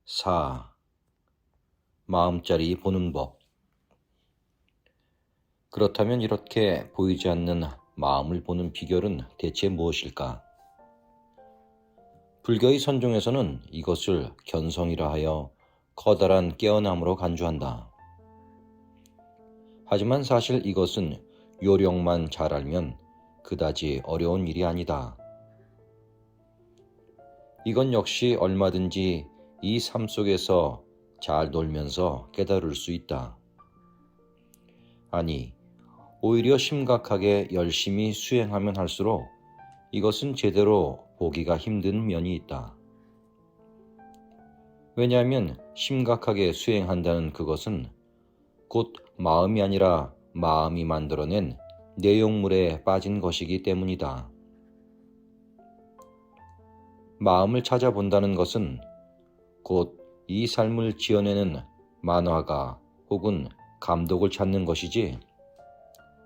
4. 마음자리 보는 법. 그렇다면 이렇게 보이지 않는 마음을 보는 비결은 대체 무엇일까? 불교의 선종에서는 이것을 견성이라 하여 커다란 깨어남으로 간주한다. 하지만 사실 이것은 요령만 잘 알면 그다지 어려운 일이 아니다. 이건 역시 얼마든지 이 삶 속에서 잘 놀면서 깨달을 수 있다. 아니, 오히려 심각하게 열심히 수행하면 할수록 이것은 제대로 보기가 힘든 면이 있다. 왜냐하면 심각하게 수행한다는 그것은 곧 마음이 아니라 마음이 만들어낸 내용물에 빠진 것이기 때문이다. 마음을 찾아본다는 것은 곧 이 삶을 지어내는 만화가 혹은 감독을 찾는 것이지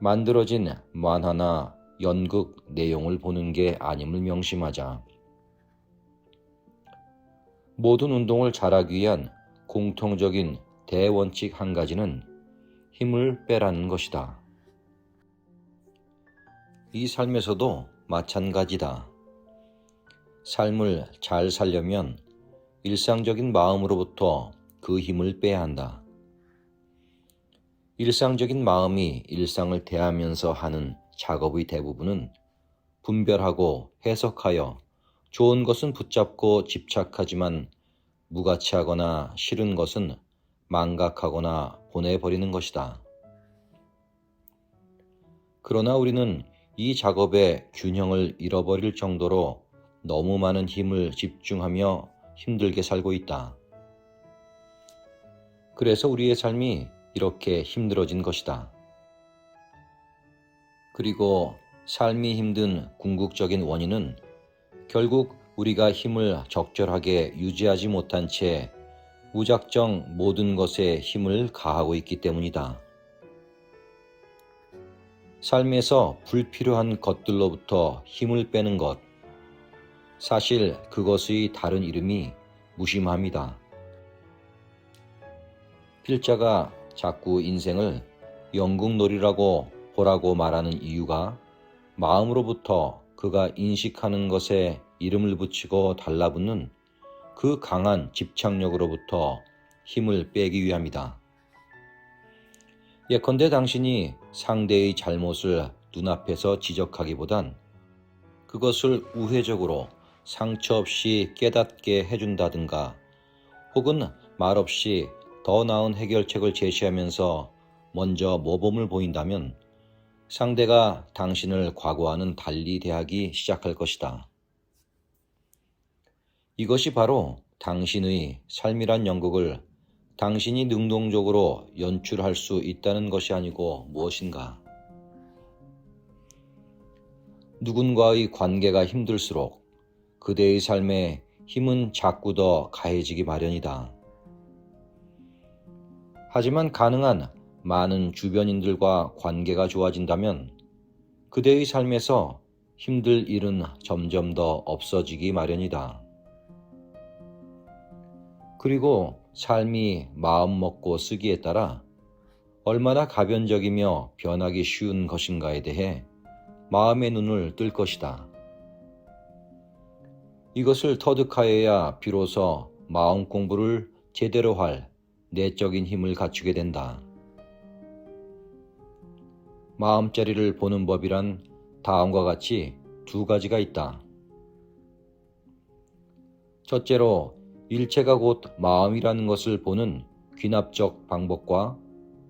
만들어진 만화나 연극 내용을 보는 게 아님을 명심하자. 모든 운동을 잘하기 위한 공통적인 대원칙 한 가지는 힘을 빼라는 것이다. 이 삶에서도 마찬가지다. 삶을 잘 살려면 일상적인 마음으로부터 그 힘을 빼야 한다. 일상적인 마음이 일상을 대하면서 하는 작업의 대부분은 분별하고 해석하여 좋은 것은 붙잡고 집착하지만 무가치하거나 싫은 것은 망각하거나 보내버리는 것이다. 그러나 우리는 이 작업의 균형을 잃어버릴 정도로 너무 많은 힘을 집중하며 힘들게 살고 있다. 그래서 우리의 삶이 이렇게 힘들어진 것이다. 그리고 삶이 힘든 궁극적인 원인은 결국 우리가 힘을 적절하게 유지하지 못한 채 무작정 모든 것에 힘을 가하고 있기 때문이다. 삶에서 불필요한 것들로부터 힘을 빼는 것, 사실 그것의 다른 이름이 무심함이다. 필자가 자꾸 인생을 연극놀이라고 보라고 말하는 이유가 마음으로부터 그가 인식하는 것에 이름을 붙이고 달라붙는 그 강한 집착력으로부터 힘을 빼기 위함이다. 예컨대 당신이 상대의 잘못을 눈앞에서 지적하기보단 그것을 우회적으로 상처 없이 깨닫게 해준다든가 혹은 말없이 더 나은 해결책을 제시하면서 먼저 모범을 보인다면 상대가 당신을 과거와는 달리 대하기 시작할 것이다. 이것이 바로 당신의 삶이란 연극을 당신이 능동적으로 연출할 수 있다는 것이 아니고 무엇인가. 누군가의 관계가 힘들수록 그대의 삶에 힘은 자꾸 더 가해지기 마련이다. 하지만 가능한 많은 주변인들과 관계가 좋아진다면 그대의 삶에서 힘들 일은 점점 더 없어지기 마련이다. 그리고 삶이 마음 먹고 쓰기에 따라 얼마나 가변적이며 변하기 쉬운 것인가에 대해 마음의 눈을 뜰 것이다. 이것을 터득하여야 비로소 마음 공부를 제대로 할 내적인 힘을 갖추게 된다. 마음자리를 보는 법이란 다음과 같이 두 가지가 있다. 첫째로 일체가 곧 마음이라는 것을 보는 귀납적 방법과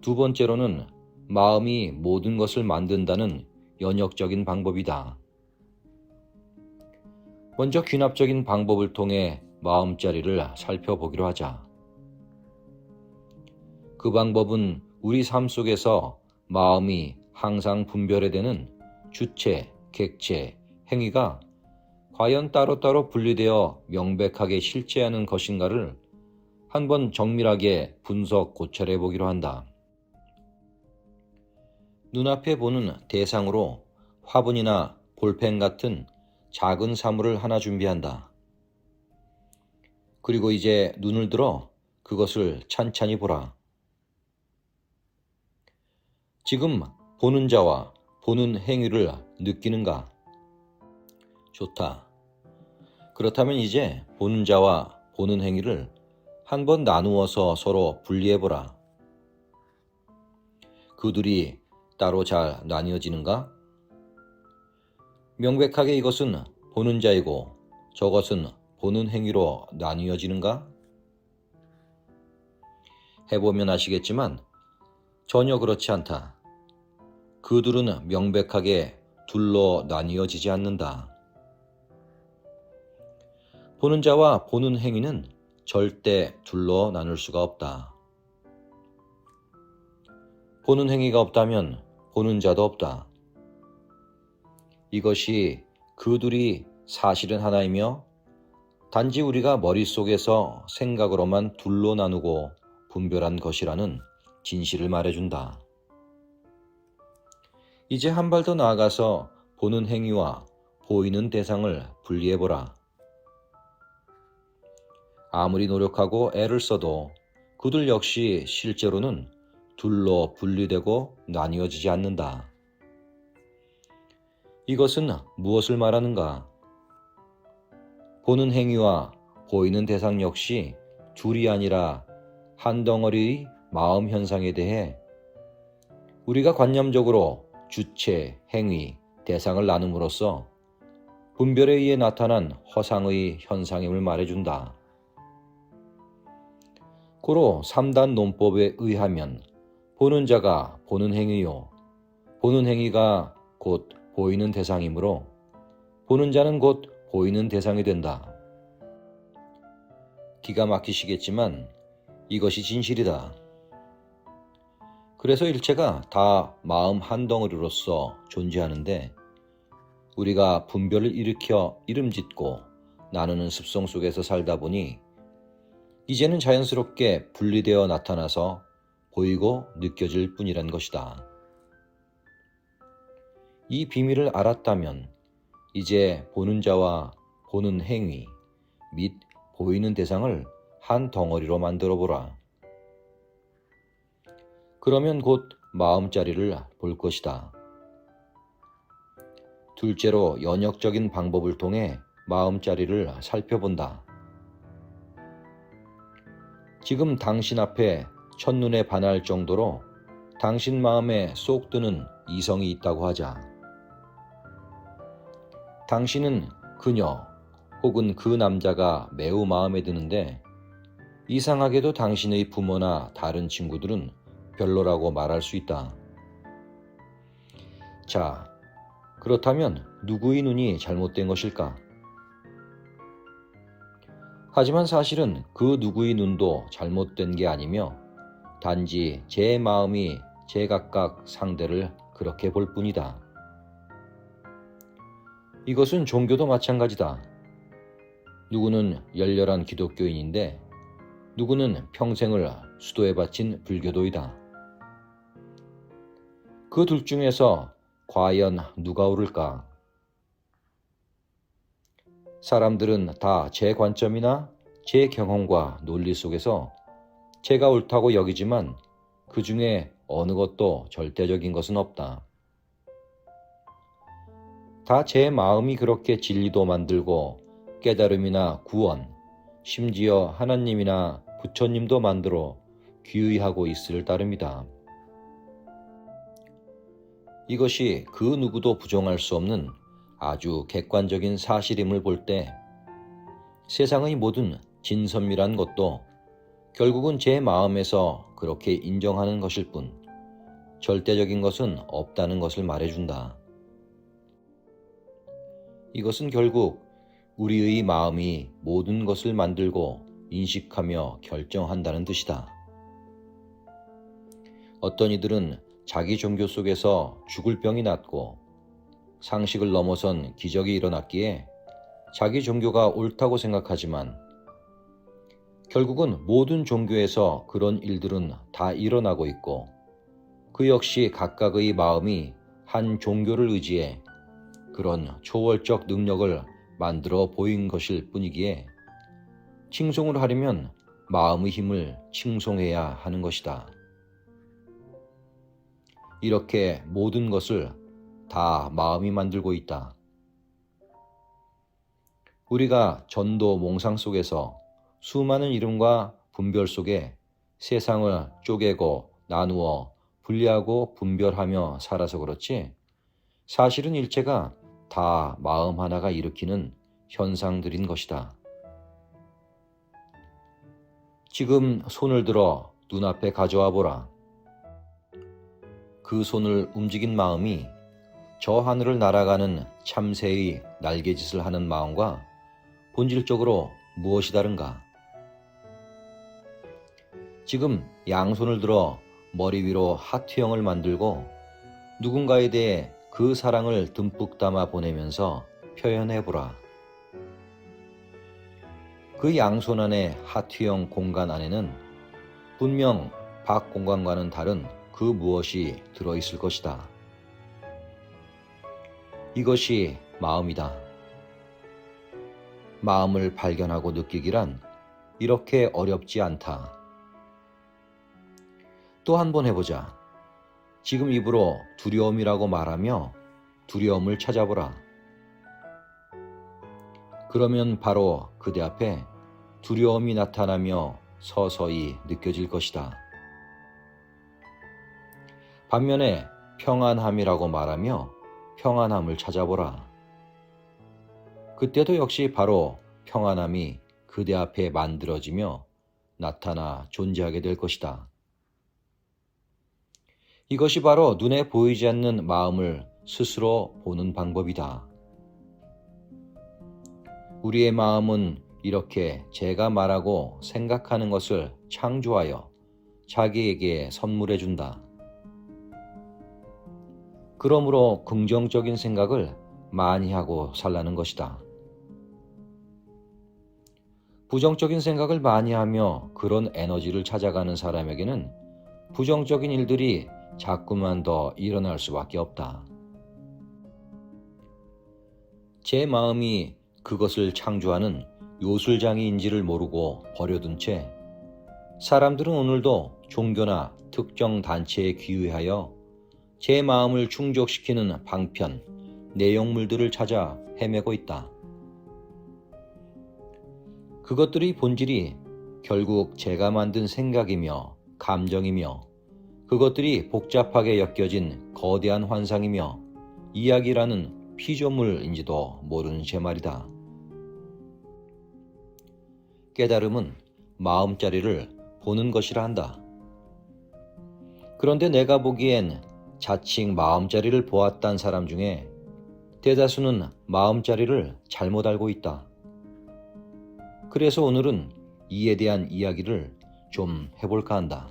두 번째로는 마음이 모든 것을 만든다는 연역적인 방법이다. 먼저 귀납적인 방법을 통해 마음자리를 살펴보기로 하자. 그 방법은 우리 삶 속에서 마음이 항상 분별해되는 주체, 객체, 행위가 과연 따로따로 분리되어 명백하게 실체하는 것인가를 한번 정밀하게 분석 고찰해 보기로 한다. 눈앞에 보는 대상으로 화분이나 볼펜 같은 작은 사물을 하나 준비한다. 그리고 이제 눈을 들어 그것을 찬찬히 보라. 지금 보는 자와 보는 행위를 느끼는가? 좋다. 그렇다면 이제 보는 자와 보는 행위를 한번 나누어서 서로 분리해보라. 그들이 따로 잘 나뉘어지는가? 명백하게 이것은 보는 자이고 저것은 보는 행위로 나뉘어지는가? 해보면 아시겠지만 전혀 그렇지 않다. 그들은 명백하게 둘로 나뉘어지지 않는다. 보는 자와 보는 행위는 절대 둘로 나눌 수가 없다. 보는 행위가 없다면 보는 자도 없다. 이것이 그들이 사실은 하나이며 단지 우리가 머릿속에서 생각으로만 둘로 나누고 분별한 것이라는 진실을 말해준다. 이제 한 발 더 나아가서 보는 행위와 보이는 대상을 분리해보라. 아무리 노력하고 애를 써도 그들 역시 실제로는 둘로 분리되고 나뉘어지지 않는다. 이것은 무엇을 말하는가? 보는 행위와 보이는 대상 역시 둘이 아니라 한 덩어리의 마음 현상에 대해 우리가 관념적으로 주체, 행위, 대상을 나눔으로써 분별에 의해 나타난 허상의 현상임을 말해준다. 고로 3단 논법에 의하면 보는 자가 보는 행위요, 보는 행위가 곧 보이는 대상이므로 보는 자는 곧 보이는 대상이 된다. 기가 막히시겠지만 이것이 진실이다. 그래서 일체가 다 마음 한 덩어리로서 존재하는데 우리가 분별을 일으켜 이름짓고 나누는 습성 속에서 살다 보니 이제는 자연스럽게 분리되어 나타나서 보이고 느껴질 뿐이란 것이다. 이 비밀을 알았다면 이제 보는 자와 보는 행위 및 보이는 대상을 한 덩어리로 만들어 보라. 그러면 곧 마음자리를 볼 것이다. 둘째로 연역적인 방법을 통해 마음자리를 살펴본다. 지금 당신 앞에 첫눈에 반할 정도로 당신 마음에 쏙 드는 이성이 있다고 하자. 당신은 그녀 혹은 그 남자가 매우 마음에 드는데 이상하게도 당신의 부모나 다른 친구들은 별로라고 말할 수 있다. 자, 그렇다면 누구의 눈이 잘못된 것일까? 하지만 사실은 그 누구의 눈도 잘못된 게 아니며 단지 제 마음이 제각각 상대를 그렇게 볼 뿐이다. 이것은 종교도 마찬가지다. 누구는 열렬한 기독교인인데 누구는 평생을 수도에 바친 불교도이다. 그 둘 중에서 과연 누가 옳을까? 사람들은 다 제 관점이나 제 경험과 논리 속에서 제가 옳다고 여기지만 그 중에 어느 것도 절대적인 것은 없다. 다 제 마음이 그렇게 진리도 만들고 깨달음이나 구원, 심지어 하나님이나 부처님도 만들어 귀의하고 있을 따름이다. 이것이 그 누구도 부정할 수 없는 아주 객관적인 사실임을 볼 때 세상의 모든 진선미란 것도 결국은 제 마음에서 그렇게 인정하는 것일 뿐 절대적인 것은 없다는 것을 말해준다. 이것은 결국 우리의 마음이 모든 것을 만들고 인식하며 결정한다는 뜻이다. 어떤 이들은 자기 종교 속에서 죽을 병이 낫고 상식을 넘어선 기적이 일어났기에 자기 종교가 옳다고 생각하지만 결국은 모든 종교에서 그런 일들은 다 일어나고 있고 그 역시 각각의 마음이 한 종교를 의지해 그런 초월적 능력을 만들어 보인 것일 뿐이기에 칭송을 하려면 마음의 힘을 칭송해야 하는 것이다. 이렇게 모든 것을 다 마음이 만들고 있다. 우리가 전도 몽상 속에서 수많은 이름과 분별 속에 세상을 쪼개고 나누어 분리하고 분별하며 살아서 그렇지, 사실은 일체가 다 마음 하나가 일으키는 현상들인 것이다. 지금 손을 들어 눈앞에 가져와 보라. 그 손을 움직인 마음이 저 하늘을 날아가는 참새의 날개짓을 하는 마음과 본질적으로 무엇이 다른가? 지금 양손을 들어 머리 위로 하트형을 만들고 누군가에 대해 그 사랑을 듬뿍 담아 보내면서 표현해보라. 그 양손 안의 하트형 공간 안에는 분명 밖 공간과는 다른 그 무엇이 들어있을 것이다. 이것이 마음이다. 마음을 발견하고 느끼기란 이렇게 어렵지 않다. 또 한 번 해보자. 지금 입으로 두려움이라고 말하며 두려움을 찾아보라. 그러면 바로 그대 앞에 두려움이 나타나며 서서히 느껴질 것이다. 반면에 평안함이라고 말하며 평안함을 찾아보라. 그때도 역시 바로 평안함이 그대 앞에 만들어지며 나타나 존재하게 될 것이다. 이것이 바로 눈에 보이지 않는 마음을 스스로 보는 방법이다. 우리의 마음은 이렇게 제가 말하고 생각하는 것을 창조하여 자기에게 선물해 준다. 그러므로 긍정적인 생각을 많이 하고 살라는 것이다. 부정적인 생각을 많이 하며 그런 에너지를 찾아가는 사람에게는 부정적인 일들이 자꾸만 더 일어날 수밖에 없다. 제 마음이 그것을 창조하는 요술장이인지를 모르고 버려둔 채 사람들은 오늘도 종교나 특정 단체에 귀의하여 제 마음을 충족시키는 방편, 내용물들을 찾아 헤매고 있다. 그것들의 본질이 결국 제가 만든 생각이며 감정이며 그것들이 복잡하게 엮여진 거대한 환상이며 이야기라는 피조물인지도 모르는 제 말이다. 깨달음은 마음자리를 보는 것이라 한다. 그런데 내가 보기엔 자칭 마음자리를 보았단 사람 중에 대다수는 마음자리를 잘못 알고 있다. 그래서 오늘은 이에 대한 이야기를 좀 해볼까 한다.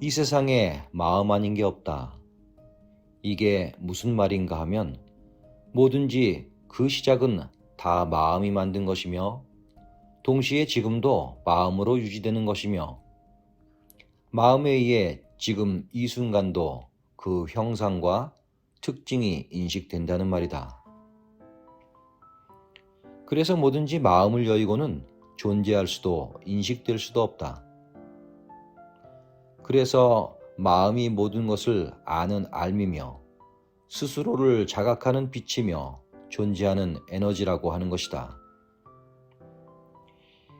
이 세상에 마음 아닌 게 없다. 이게 무슨 말인가 하면 뭐든지 그 시작은 다 마음이 만든 것이며 동시에 지금도 마음으로 유지되는 것이며 마음에 의해 지금 이 순간도 그 형상과 특징이 인식된다는 말이다. 그래서 뭐든지 마음을 여의고는 존재할 수도 인식될 수도 없다. 그래서 마음이 모든 것을 아는 알미며 스스로를 자각하는 빛이며 존재하는 에너지라고 하는 것이다.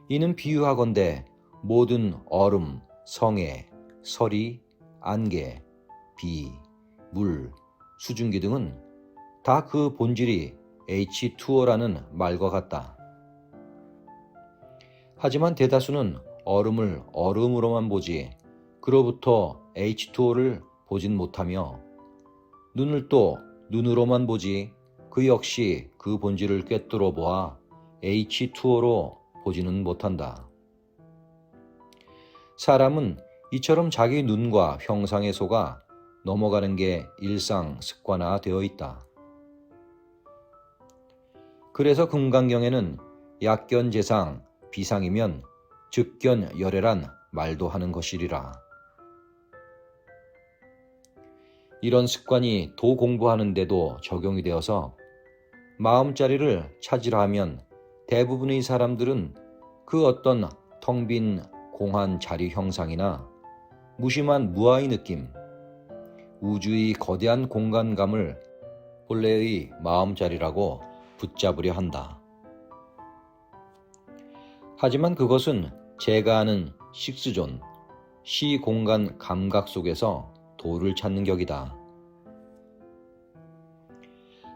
이는 비유하건대 모든 얼음, 성에, 서리, 안개, 비, 물, 수증기 등은 다 그 본질이 H2O라는 말과 같다. 하지만 대다수는 얼음을 얼음으로만 보지 그로부터 H2O를 보진 못하며 눈을 또 눈으로만 보지 그 역시 그 본질을 꿰뚫어 보아 H2O로 보지는 못한다. 사람은 이처럼 자기 눈과 형상에 속아 넘어가는 게 일상 습관화 되어 있다. 그래서 금강경에는 약견 재상 비상이면 즉견 열애란 말도 하는 것이리라. 이런 습관이 도 공부하는데도 적용이 되어서 마음자리를 찾으라 하면 대부분의 사람들은 그 어떤 텅 빈 공한 자리 형상이나 무심한 무아의 느낌, 우주의 거대한 공간감을 본래의 마음자리라고 붙잡으려 한다. 하지만 그것은 제가 아는 식스존, 시공간 감각 속에서 도를 찾는 격이다.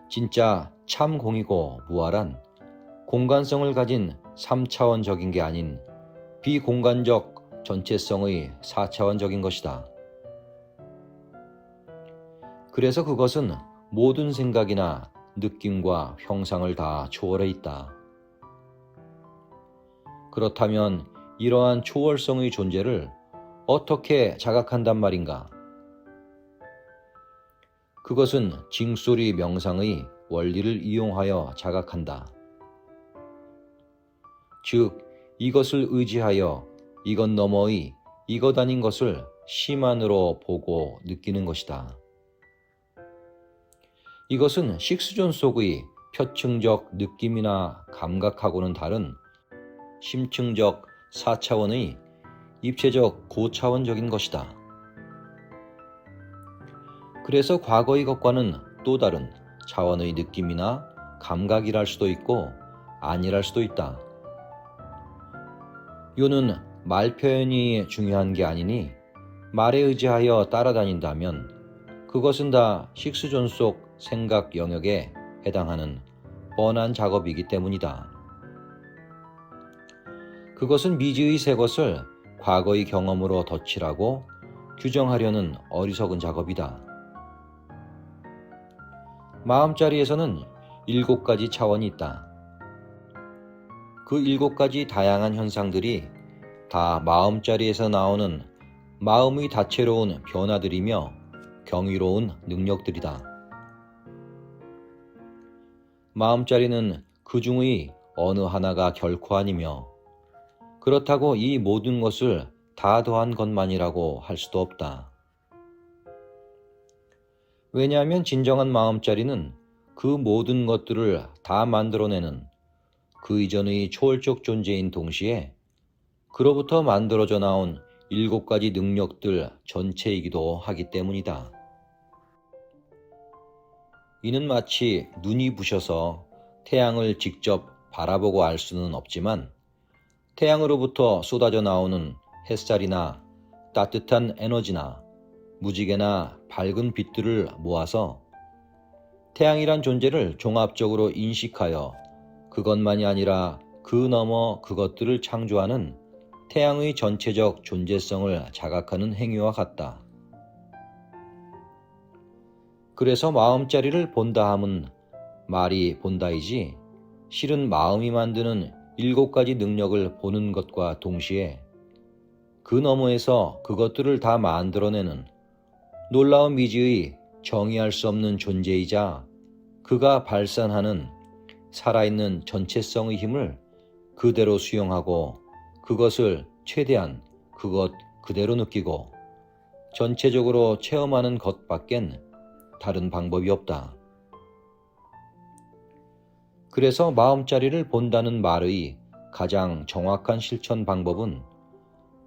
진짜 참 공이고 무아란 공간성을 가진 3차원적인 게 아닌 비공간적 전체성의 4차원적인 것이다. 그래서 그것은 모든 생각이나 느낌과 형상을 다 초월해 있다. 그렇다면 이러한 초월성의 존재를 어떻게 자각한단 말인가? 그것은 징소리 명상의 원리를 이용하여 자각한다. 즉, 이것을 의지하여 이것 너머의 이것 아닌 것을 시만으로 보고 느끼는 것이다. 이것은 식스존 속의 표층적 느낌이나 감각하고는 다른 심층적 4차원의 입체적 고차원적인 것이다. 그래서 과거의 것과는 또 다른 차원의 느낌이나 감각이랄 수도 있고 아니랄 수도 있다. 요는 말 표현이 중요한 게 아니니 말에 의지하여 따라다닌다면 그것은 다 식스존 속 생각 영역에 해당하는 뻔한 작업이기 때문이다. 그것은 미지의 새 것을 과거의 경험으로 덧칠하고 규정하려는 어리석은 작업이다. 마음자리에서는 7가지 차원이 있다. 그 7가지 다양한 현상들이 다 마음자리에서 나오는 마음의 다채로운 변화들이며 경이로운 능력들이다. 마음자리는 그 중의 어느 하나가 결코 아니며 그렇다고 이 모든 것을 다 더한 것만이라고 할 수도 없다. 왜냐하면 진정한 마음자리는 그 모든 것들을 다 만들어내는 그 이전의 초월적 존재인 동시에 그로부터 만들어져 나온 7가지 능력들 전체이기도 하기 때문이다. 이는 마치 눈이 부셔서 태양을 직접 바라보고 알 수는 없지만 태양으로부터 쏟아져 나오는 햇살이나 따뜻한 에너지나 무지개나 밝은 빛들을 모아서 태양이란 존재를 종합적으로 인식하여 그것만이 아니라 그 너머 그것들을 창조하는 태양의 전체적 존재성을 자각하는 행위와 같다. 그래서 마음자리를 본다 함은 말이 본다이지 실은 마음이 만드는 7가지 능력을 보는 것과 동시에 그 너머에서 그것들을 다 만들어내는 놀라운 미지의 정의할 수 없는 존재이자 그가 발산하는 살아있는 전체성의 힘을 그대로 수용하고 그것을 최대한 그것 그대로 느끼고 전체적으로 체험하는 것밖엔 다른 방법이 없다. 그래서 마음자리를 본다는 말의 가장 정확한 실천 방법은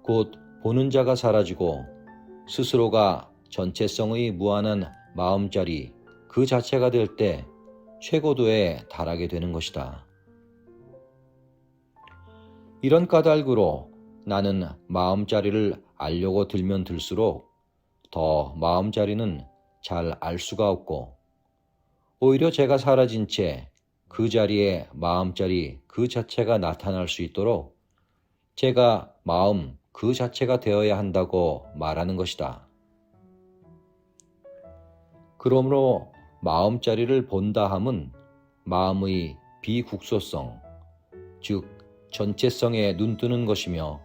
곧 보는 자가 사라지고 스스로가 전체성의 무한한 마음자리 그 자체가 될 때 최고도에 달하게 되는 것이다. 이런 까닭으로 나는 마음자리를 알려고 들면 들수록 더 마음자리는 잘 알 수가 없고 오히려 제가 사라진 채 그 자리에 마음자리 그 자체가 나타날 수 있도록 제가 마음 그 자체가 되어야 한다고 말하는 것이다. 그러므로 마음자리를 본다 함은 마음의 비국소성, 즉 전체성에 눈뜨는 것이며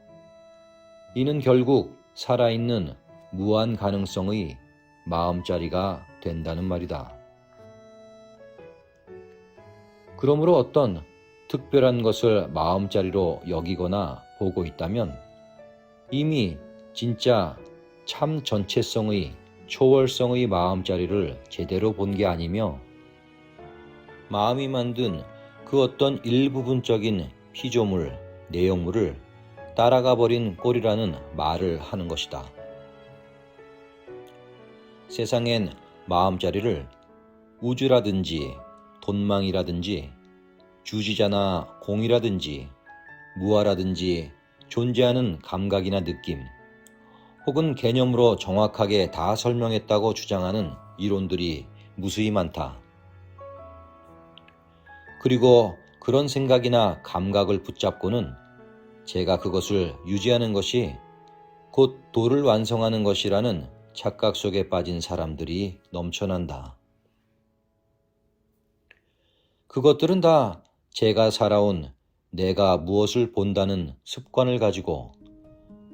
이는 결국 살아있는 무한 가능성의 마음자리가 된다는 말이다. 그러므로 어떤 특별한 것을 마음자리로 여기거나 보고 있다면 이미 진짜 참 전체성의 초월성의 마음자리를 제대로 본 게 아니며 마음이 만든 그 어떤 일부분적인 피조물, 내용물을 따라가 버린 꼴이라는 말을 하는 것이다. 세상엔 마음자리를 우주라든지 돈망이라든지 주지자나 공이라든지 무아라든지 존재하는 감각이나 느낌 혹은 개념으로 정확하게 다 설명했다고 주장하는 이론들이 무수히 많다. 그리고 그런 생각이나 감각을 붙잡고는 제가 그것을 유지하는 것이 곧 도를 완성하는 것이라는 착각 속에 빠진 사람들이 넘쳐난다. 그것들은 다 제가 살아온 내가 무엇을 본다는 습관을 가지고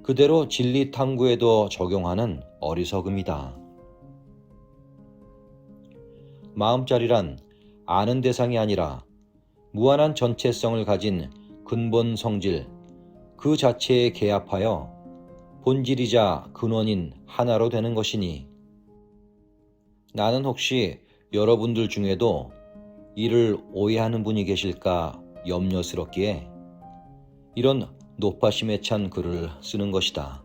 그대로 진리 탐구에도 적용하는 어리석음이다. 마음자리란 아는 대상이 아니라 무한한 전체성을 가진 근본 성질 그 자체에 개합하여 본질이자 근원인 하나로 되는 것이니 나는 혹시 여러분들 중에도 이를 오해하는 분이 계실까 염려스럽기에 이런 노파심에 찬 글을 쓰는 것이다.